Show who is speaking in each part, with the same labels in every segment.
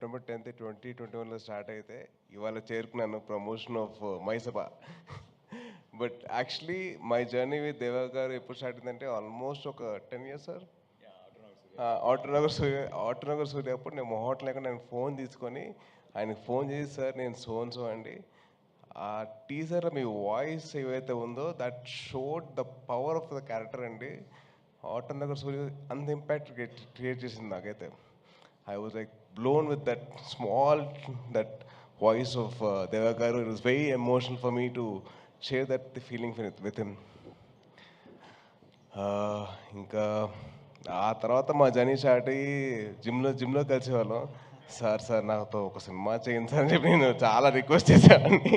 Speaker 1: September 10th 2021లో start అయితే ఇవాళ చేరుకున్నాను promotion of Mayasabha. But actually my journey with Deva garu ఎప్పుడు స్టార్ట్ అయిందంటే ఆల్మోస్ట్ ఒక 10 years సార్. ఆటోనగర్ సూర్య అప్పుడు నేను మొహోట్ లేక నేను ఫోన్ తీసుకొని ఆయనకు ఫోన్ చేసి సార్ నేను సో అండి, ఆ టీజర్ మీ వాయిస్ ఏవైతే ఉందో that showed the power of the character అండి. ఆటోనగర్ సూర్య అంత ఇంపాక్ట్ క్రియేట్ చేసింది నాకైతే. I was like blown with that small, that voice of Deva Garu. It was very emotional for me to share that the feeling with him. ఇంకా ఆ తర్వాత మా journey start అయ్యి జిమ్లో కలిసేవాళ్ళం. సార్ నాతో ఒక సినిమా చేయండి సార్ అని చెప్పి నేను చాలా రిక్వెస్ట్ చేసేవాడిని.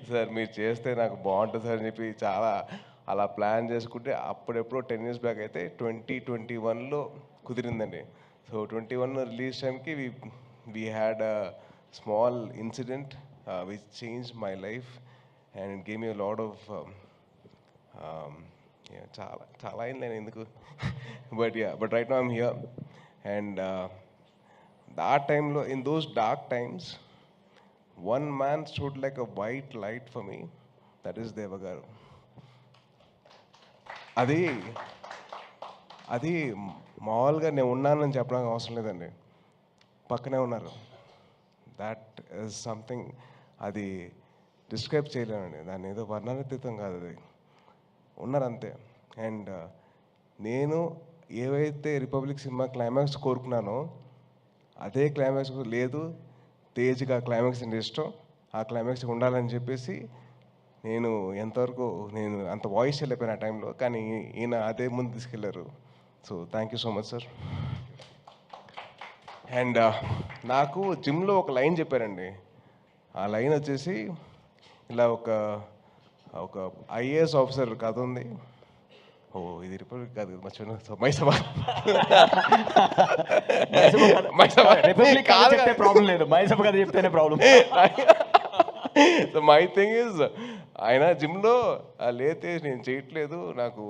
Speaker 1: సార్ మీరు చేస్తే నాకు బాగుంటుంది సార్ అని చెప్పి చాలా అలా ప్లాన్ చేసుకుంటే అప్పుడెప్పుడో 10 years బ్యాక్ అయితే 2021లో కుదిరిందండి. సో 21 రిలీజ్ టైంకి we had a small incident which changed my life and it gave me a lot of చాలా అయింది నేను ఎందుకు but right now I'm here and ఆ టైంలో in those dark times one man stood like a white light for me, that is Deva Garu. అది మామూలుగా నేను ఉన్నానని చెప్పడానికి అవసరం లేదండి, పక్కనే ఉన్నారు. దాట్ ఈజ్ సంథింగ్, అది డిస్క్రైబ్ చేయలేనండి, దాన్ని ఏదో వర్ణనాతీతం కాదు, అది ఉన్నారంతే. అండ్ నేను ఏవైతే రిపబ్లిక్ సినిమా క్లైమాక్స్ కోరుకున్నానో అదే క్లైమాక్స్ లేదు, తేజ్కి ఆ క్లైమాక్స్ అంటే ఇష్టం, ఆ క్లైమాక్స్ ఉండాలని చెప్పేసి నేను ఎంతవరకు నేను అంత వాయిస్ వెళ్ళిపోయాను ఆ టైంలో, కానీ ఈయన అదే ముందు తీసుకెళ్లారు. So thank you so much sir. And నాకు జిమ్లో ఒక లైన్ చెప్పారండి. ఆ లైన్ వచ్చేసి ఇలా ఒక ఐఏఎస్ ఆఫీసర్ కథ ఉంది. ఓ ఇది రిపబ్లిక్ కాదు, మర్చిపోయినా. సో మైసభ
Speaker 2: రిపబ్లిక్ చెప్తే ప్రాబ్లం లేదు, మైసభ కథ చెప్తేనే problem.
Speaker 1: So my thing is, ఆయన జిమ్లో లేతే నేను చేయట్లేదు, నాకు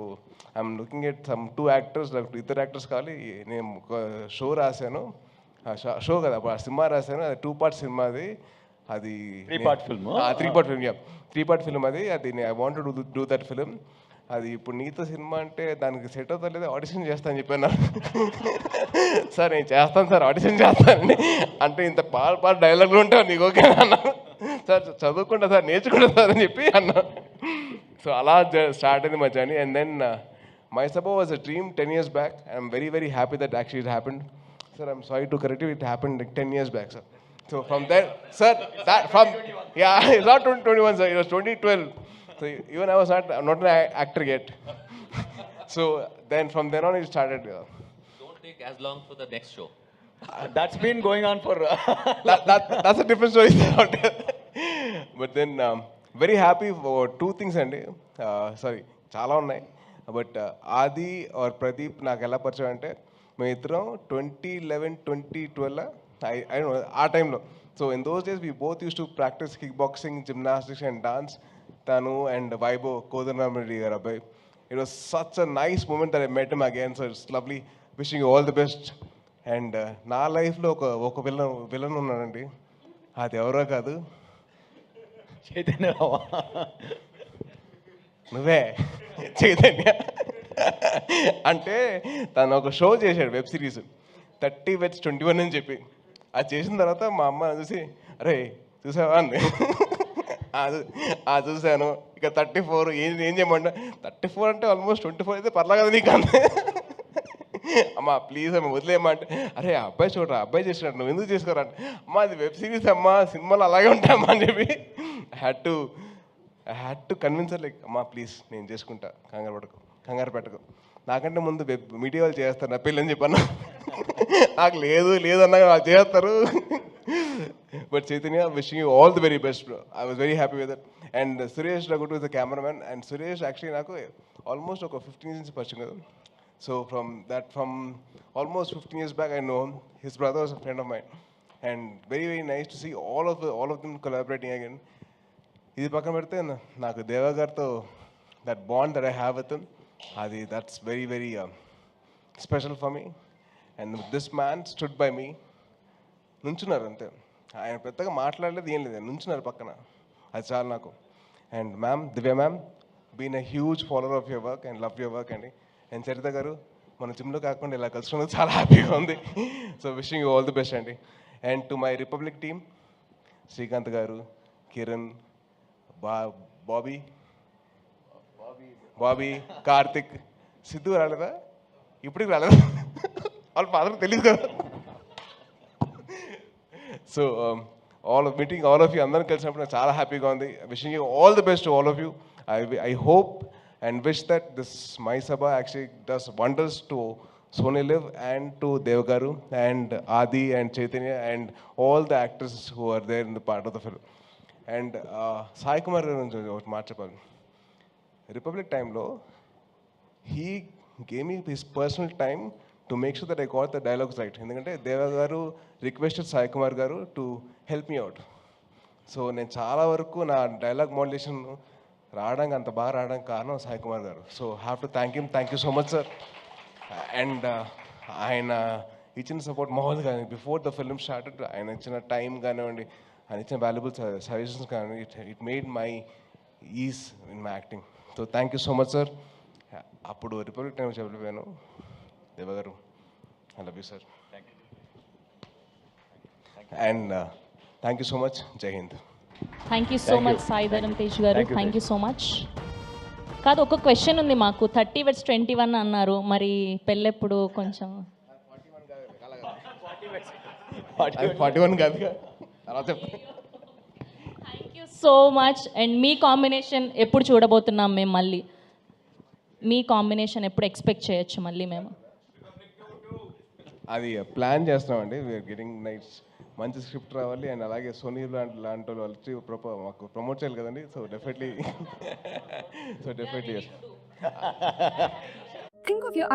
Speaker 1: I'm looking at some 2 actors, నాకు 2 యాక్టర్స్ కావాలి. నేను ఒక షో రాశాను, షో కదా అప్పుడు సినిమా రాశాను, అది 2 part సినిమా, అది
Speaker 2: 3-part film.
Speaker 1: 3-part film అది I want to do that film. అది ఇప్పుడు నీతో సినిమా అంటే దానికి సెట్ అవుతా లేదా, ఆడిషన్ చేస్తాను చెప్పాను. సార్ నేను చేస్తాను సార్, ఆడిషన్ చేస్తానండి అంటే ఇంత పాలు డైలాగులు ఉంటావు నీకు ఓకే అన్నా. సార్ చదువుకుంటా సార్, నేర్చుకుంటా సార్ అని చెప్పి అన్నా. సో అలా స్టార్ట్ అయింది మా journey. And then Mayasabha was a dream 10 years back. I'm very very happy that actually it happened. Sir, I'm sorry to correct you, it happened like 10 years back, sir. So from there, sir, it's not 2021, sir, it was 2012. So even I was not an actor yet. So then from then on it started.
Speaker 3: Don't take as long for the next show.
Speaker 2: That's been going on for
Speaker 1: That's a different story. But then very happy for 2 things అండి. Sorry చాలా ఉన్నాయి, but ఆది are Pradeep నాకు ఎలా పరిచయం అంటే, మేము ఇద్దరం 2011-2012 ఆ టైంలో. So in those days we both used to practice kick boxing, gymnastics and dance. తను అండ్ వైభవ్ కోదండరామిరెడ్డి గారు అబ్బాయి. It was such a nice moment that I met him again. So it's lovely, wishing you all the best. And నా లైఫ్లో ఒక villain ఉన్నాడండి, అది ఎవరో కాదు,
Speaker 2: చైతన్య.
Speaker 1: నువ్వే చైతన్య. అంటే తను ఒక షో చేశాడు, వెబ్ సిరీస్ 30 Weds 21 అని చెప్పి. అది చేసిన తర్వాత మా అమ్మ చూసి, అరే చూసావా అంది. చూశాను. ఇక 34 ఏం చేయమంట, 34 అంటే ఆల్మోస్ట్ 24 అయితే పర్లా కదా నీకు అంది. అమ్మ ప్లీజ్ అమ్మ వదిలేయమంటే, అరే అబ్బాయి చూడరా, అబ్బాయి చేసినట్టు నువ్వు ఎందుకు చేసుకోరా అంటే, అమ్మ అది వెబ్ సిరీస్ అమ్మా, సినిమాలు అలాగే ఉంటాయమ్మా అని చెప్పి I had to convince like, అమ్మా ప్లీజ్ నేను చేసుకుంటా, కంగారు పెట్టకు, నాకంటే ముందు మీడియా వాళ్ళు చేస్తారు నా పెళ్ళి అని చెప్పాను. నాకు లేదు అన్నా వాళ్ళు చేస్తారు. But Chaitanya, wishing you all the very best bro. I was very happy with that. And Suresh రఘుటు is the cameraman. And Suresh actually నాకు ఆల్మోస్ట్ ఒక 15 years పరిచయం కదా. So from almost 15 years back I know him. His brother was a friend of mine. And very very nice to see all of them collaborating again. ఇది పక్కన పెడితే నాకు దేవా గారితో that bond that I have with him, that's very very special for me. And this man stood by me నుంచున్నారు అంతే. ఆయన పెద్దగా మాట్లాడలేదు, ఏం లేదు, నుంచున్నారు పక్కన. అది చాలు నాకు. And ma'am, Divya ma'am, been a huge follower of your work and love your work అండి. అండ్ చరిత గారు, మన జిమ్లో కాకుండా ఇలా కలుసుకున్నది చాలా హ్యాపీగా ఉంది. So wishing you all the best అండి. And to my Republic team, Srikanth garu, Kiran, Bobby, Karthik, Siddhu రాలేదా? ఇప్పటికి రాలేదా? వాళ్ళ ఫాదర్ తెలియదు కదా. So meeting all of you అందరం కలిసినప్పుడు నాకు చాలా హ్యాపీగా ఉంది. Wishing you all the best to all of you. I hope and wish that this Mayasabha actually does wonders to Sony Live and to Dev Garu and Adi and Chaitanya and all the actors who are there in the part of the film. And Sai Kumar గురించి ఒకటి మాట చెప్పాలి. Republic టైంలో he gave me his personal time to make sure that I got the dialogues right. ఎందుకంటే దేవ గారు requested Sai Kumar గారు to help me out. So నేను చాలా వరకు నా డైలాగ్ మోడ్యులేషన్ రావడానికి అంత బాగా రావడానికి కారణం సాయి కుమార్ గారు. So have to thank him. Thank you so much sir. And ఆయన ఇచ్చిన సపోర్ట్ మామూలుగా కానీ బిఫోర్ ద ఫిల్మ్ స్టార్టెడ్ ఆయన ఇచ్చిన టైం కానివ్వండి, ఆయన ఇచ్చిన వాల్యుబుల్ సజెషన్స్ కానివ్వండి, it made my ease in my acting. So thank you so much sir. అప్పుడు రిపబ్లిక్ టైం చెప్పలేను Deva garu, I love you sir. And thank you so much. Jai Hind.
Speaker 4: Thank you so much Sai Dharam Tej garu. Thank you so much. కాదు, ఒక question ఉంది మాకు. 30/21 అన్నారు, మరి పెళ్ళెప్పుడు? కొంచెం
Speaker 1: 41 కాదు అలా చెప్పు.
Speaker 4: Thank you so much. And me combination ఎప్పుడు చూడబోతున్నాం మేము? మళ్ళీ మీ కాంబినేషన్ ఎప్పుడు ఎక్స్పెక్ట్ చేయొచ్చు మళ్ళీ మేము?
Speaker 1: అది ప్లాన్ చేస్తున్నామండి. వీఆర్ గెటింగ్ నైట్స్, మంచి స్క్రిప్ట్ రావాలి. అండ్ అలాగే సోనీ లాంటి వాళ్ళు వచ్చి మాకు ప్రమోట్ చేయాలి కదండి. So definitely
Speaker 5: Think of your